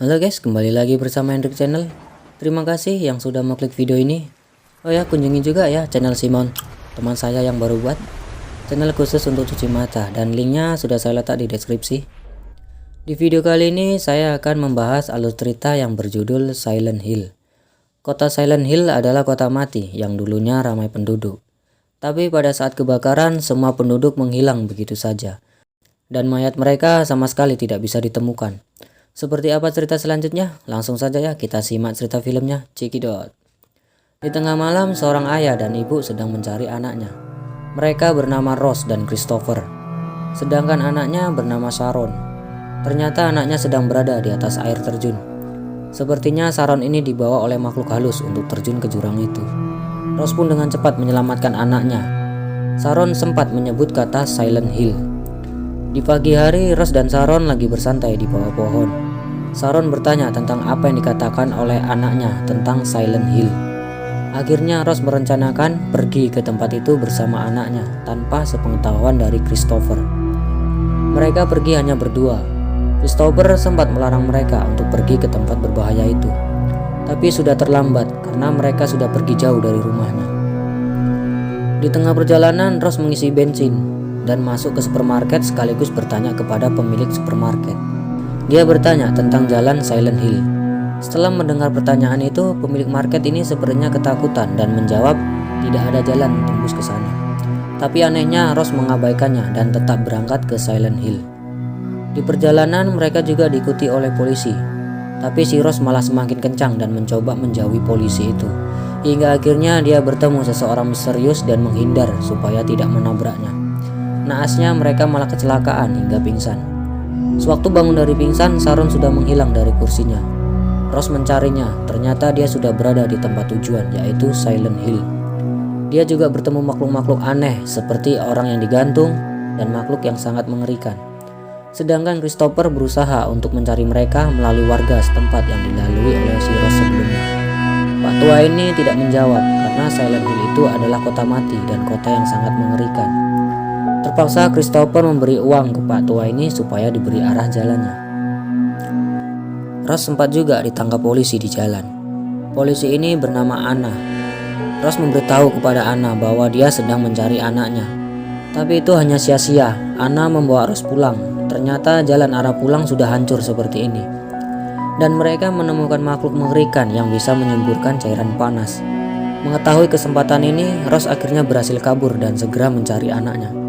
Halo guys, kembali lagi bersama Hendrik Channel. Terima kasih yang sudah mau klik video ini. Oh ya, kunjungi juga ya channel Simon, teman saya yang baru buat channel khusus untuk cuci mata, dan linknya sudah saya letak di deskripsi. Di video kali ini saya akan membahas alur cerita yang berjudul Silent Hill. Kota Silent Hill adalah kota mati yang dulunya ramai penduduk. Tapi pada saat kebakaran semua penduduk menghilang begitu saja, dan mayat mereka sama sekali tidak bisa ditemukan. Seperti apa cerita selanjutnya? Langsung saja ya kita simak cerita filmnya. Cekidot. Di tengah malam seorang ayah dan ibu sedang mencari anaknya. Mereka bernama Ross dan Christopher. Sedangkan anaknya bernama Sharon. Ternyata anaknya sedang berada di atas air terjun. Sepertinya Sharon ini dibawa oleh makhluk halus untuk terjun ke jurang itu. Ross pun dengan cepat menyelamatkan anaknya. Sharon sempat menyebut kata Silent Hill. Di pagi hari, Ross dan Sharon lagi bersantai di bawah pohon. Sharon bertanya tentang apa yang dikatakan oleh anaknya tentang Silent Hill. Akhirnya Ross merencanakan pergi ke tempat itu bersama anaknya tanpa sepengetahuan dari Christopher. Mereka pergi hanya berdua. Christopher sempat melarang mereka untuk pergi ke tempat berbahaya itu. Tapi sudah terlambat karena mereka sudah pergi jauh dari rumahnya. Di tengah perjalanan, Ross mengisi bensin dan masuk ke supermarket sekaligus bertanya kepada pemilik supermarket. Dia bertanya tentang jalan Silent Hill. Setelah mendengar pertanyaan itu, pemilik market ini sepertinya ketakutan dan menjawab tidak ada jalan tembus ke sana. Tapi anehnya Ross mengabaikannya dan tetap berangkat ke Silent Hill. Di perjalanan mereka juga diikuti oleh polisi. Tapi si Ross malah semakin kencang dan mencoba menjauhi polisi itu. Hingga akhirnya dia bertemu seseorang misterius dan menghindar supaya tidak menabraknya. Naasnya mereka malah kecelakaan hingga pingsan. Sewaktu bangun dari pingsan, Sharon sudah menghilang dari kursinya. Ross mencarinya, ternyata dia sudah berada di tempat tujuan, yaitu Silent Hill. Dia juga bertemu makhluk-makhluk aneh seperti orang yang digantung dan makhluk yang sangat mengerikan. Sedangkan Christopher berusaha untuk mencari mereka melalui warga setempat yang dilalui oleh si Ross sebelumnya. Pak tua ini tidak menjawab karena Silent Hill itu adalah kota mati dan kota yang sangat mengerikan. Terpaksa Christopher memberi uang ke Pak tua ini supaya diberi arah jalannya. Ross sempat juga ditangkap polisi di jalan. Polisi ini bernama Anna. Ross memberitahu kepada Anna bahwa dia sedang mencari anaknya. Tapi itu hanya sia-sia. Anna membawa Ross pulang. Ternyata jalan arah pulang sudah hancur seperti ini. Dan mereka menemukan makhluk mengerikan yang bisa menyemburkan cairan panas. Mengetahui kesempatan ini, Ross akhirnya berhasil kabur dan segera mencari anaknya.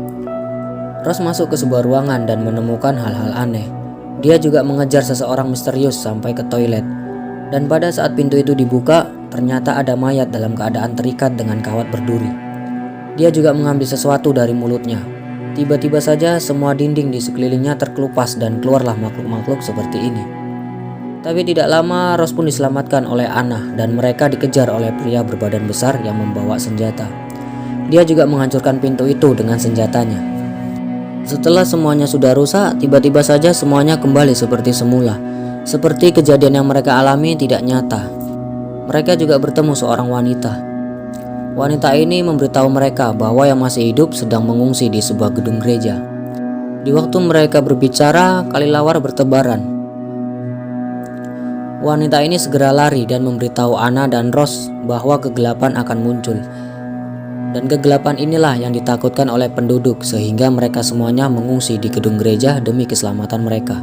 Ross masuk ke sebuah ruangan dan menemukan hal-hal aneh. Dia juga mengejar seseorang misterius sampai ke toilet. Dan pada saat pintu itu dibuka, ternyata ada mayat dalam keadaan terikat dengan kawat berduri. Dia juga mengambil sesuatu dari mulutnya. Tiba-tiba saja semua dinding di sekelilingnya terkelupas dan keluarlah makhluk-makhluk seperti ini. Tapi tidak lama Ross pun diselamatkan oleh Anna dan mereka dikejar oleh pria berbadan besar yang membawa senjata. Dia juga menghancurkan pintu itu dengan senjatanya. Setelah semuanya sudah rusak, tiba-tiba saja semuanya kembali seperti semula. Seperti kejadian yang mereka alami tidak nyata. Mereka juga bertemu seorang wanita. Wanita ini memberitahu mereka bahwa yang masih hidup sedang mengungsi di sebuah gedung gereja. Di waktu mereka berbicara, kelelawar bertebaran. Wanita ini segera lari dan memberitahu Anna dan Ross bahwa kegelapan akan muncul. Dan kegelapan inilah yang ditakutkan oleh penduduk sehingga mereka semuanya mengungsi di gedung gereja demi keselamatan mereka.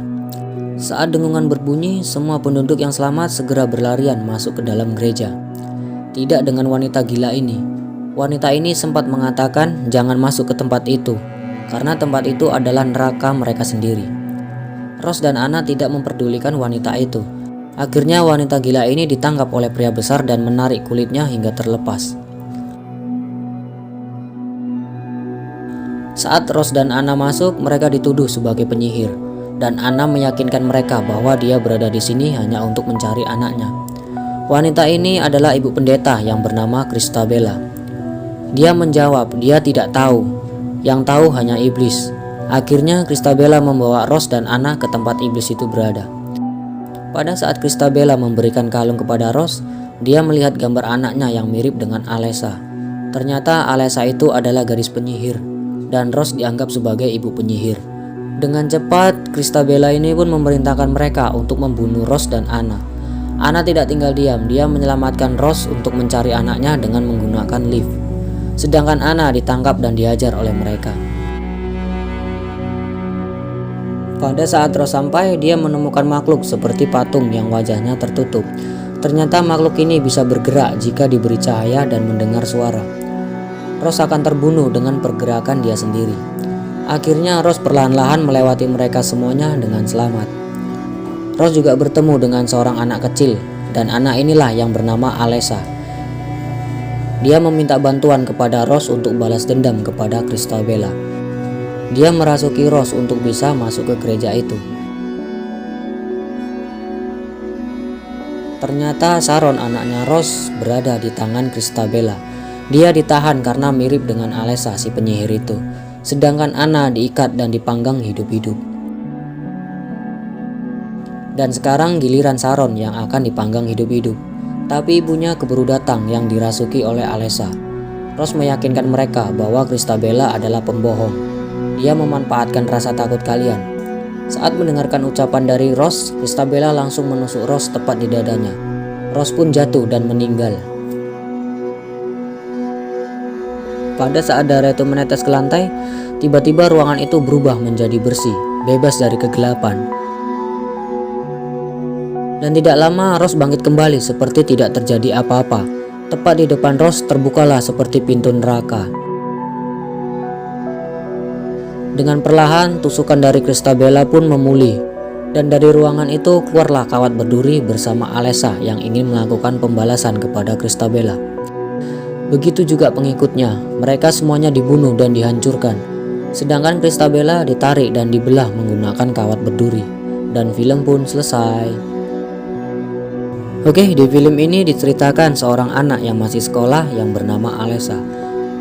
Saat dengungan berbunyi, semua penduduk yang selamat segera berlarian masuk ke dalam gereja. Tidak dengan wanita gila ini. Wanita ini sempat mengatakan jangan masuk ke tempat itu karena tempat itu adalah neraka mereka sendiri. Ross dan Anna tidak memperdulikan wanita itu. Akhirnya wanita gila ini ditangkap oleh pria besar dan menarik kulitnya hingga terlepas. Saat Ross dan Anna masuk, mereka dituduh sebagai penyihir, dan Anna meyakinkan mereka bahwa dia berada di sini hanya untuk mencari anaknya. Wanita ini adalah ibu pendeta yang bernama Christabella. Dia menjawab dia tidak tahu, yang tahu hanya iblis. Akhirnya Christabella membawa Ross dan Anna ke tempat iblis itu berada. Pada saat Christabella memberikan kalung kepada Ross, dia melihat gambar anaknya yang mirip dengan Alessa. Ternyata Alessa itu adalah gadis penyihir, dan Ross dianggap sebagai ibu penyihir. Dengan cepat, Christabella ini pun memerintahkan mereka untuk membunuh Rose dan Anna. Anna tidak tinggal diam, dia menyelamatkan Rose untuk mencari anaknya dengan menggunakan lift. Sedangkan Anna ditangkap dan dihajar oleh mereka. Pada saat Rose sampai, dia menemukan makhluk seperti patung yang wajahnya tertutup. Ternyata makhluk ini bisa bergerak jika diberi cahaya dan mendengar suara. Rose akan terbunuh dengan pergerakan dia sendiri. Akhirnya Rose perlahan-lahan melewati mereka semuanya dengan selamat. Rose juga bertemu dengan seorang anak kecil, dan anak inilah yang bernama Alessa. Dia meminta bantuan kepada Rose untuk balas dendam kepada Christabella. Dia merasuki Rose untuk bisa masuk ke gereja itu. Ternyata Sharon, anaknya Rose, berada di tangan Christabella. Dia ditahan karena mirip dengan Alessa, si penyihir itu. Sedangkan Anna diikat dan dipanggang hidup-hidup. Dan sekarang giliran Sharon yang akan dipanggang hidup-hidup. Tapi ibunya keburu datang yang dirasuki oleh Alessa. Rose meyakinkan mereka bahwa Christabella adalah pembohong. Dia memanfaatkan rasa takut kalian. Saat mendengarkan ucapan dari Rose, Christabella langsung menusuk Rose tepat di dadanya. Rose pun jatuh dan meninggal. Pada saat darah itu menetes ke lantai, tiba-tiba ruangan itu berubah menjadi bersih, bebas dari kegelapan. Dan tidak lama Rose bangkit kembali seperti tidak terjadi apa-apa. Tepat di depan Rose terbukalah seperti pintu neraka. Dengan perlahan tusukan dari Christabella pun memulih. Dan dari ruangan itu keluarlah kawat berduri bersama Alessa yang ingin melakukan pembalasan kepada Christabella. Begitu juga pengikutnya, mereka semuanya dibunuh dan dihancurkan. Sedangkan Christabella ditarik dan dibelah menggunakan kawat berduri. Dan film pun selesai. Oke, di film ini diceritakan seorang anak yang masih sekolah yang bernama Alessa.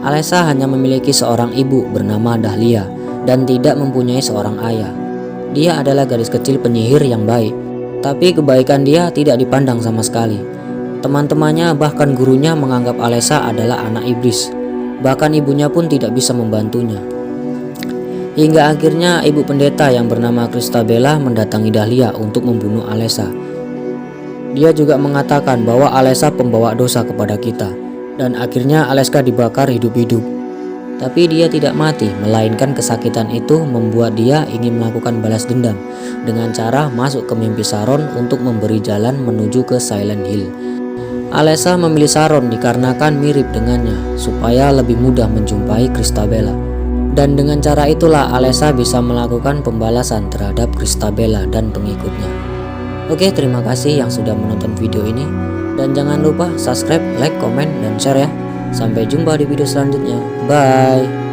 Alessa hanya memiliki seorang ibu bernama Dahlia dan tidak mempunyai seorang ayah. Dia adalah gadis kecil penyihir yang baik, tapi kebaikan dia tidak dipandang sama sekali. Teman-temannya bahkan gurunya menganggap Alessa adalah anak iblis. Bahkan ibunya pun tidak bisa membantunya. Hingga akhirnya ibu pendeta yang bernama Christabella mendatangi Dahlia untuk membunuh Alessa. Dia juga mengatakan bahwa Alessa pembawa dosa kepada kita. Dan akhirnya Alessa dibakar hidup-hidup. Tapi dia tidak mati, melainkan kesakitan itu membuat dia ingin melakukan balas dendam dengan cara masuk ke mimpi Sharon untuk memberi jalan menuju ke Silent Hill. Alessa memilih Sharon dikarenakan mirip dengannya supaya lebih mudah menjumpai Christabella. Dan dengan cara itulah Alessa bisa melakukan pembalasan terhadap Christabella dan pengikutnya. Oke, terima kasih yang sudah menonton video ini. Dan jangan lupa subscribe, like, komen, dan share ya. Sampai jumpa di video selanjutnya. Bye.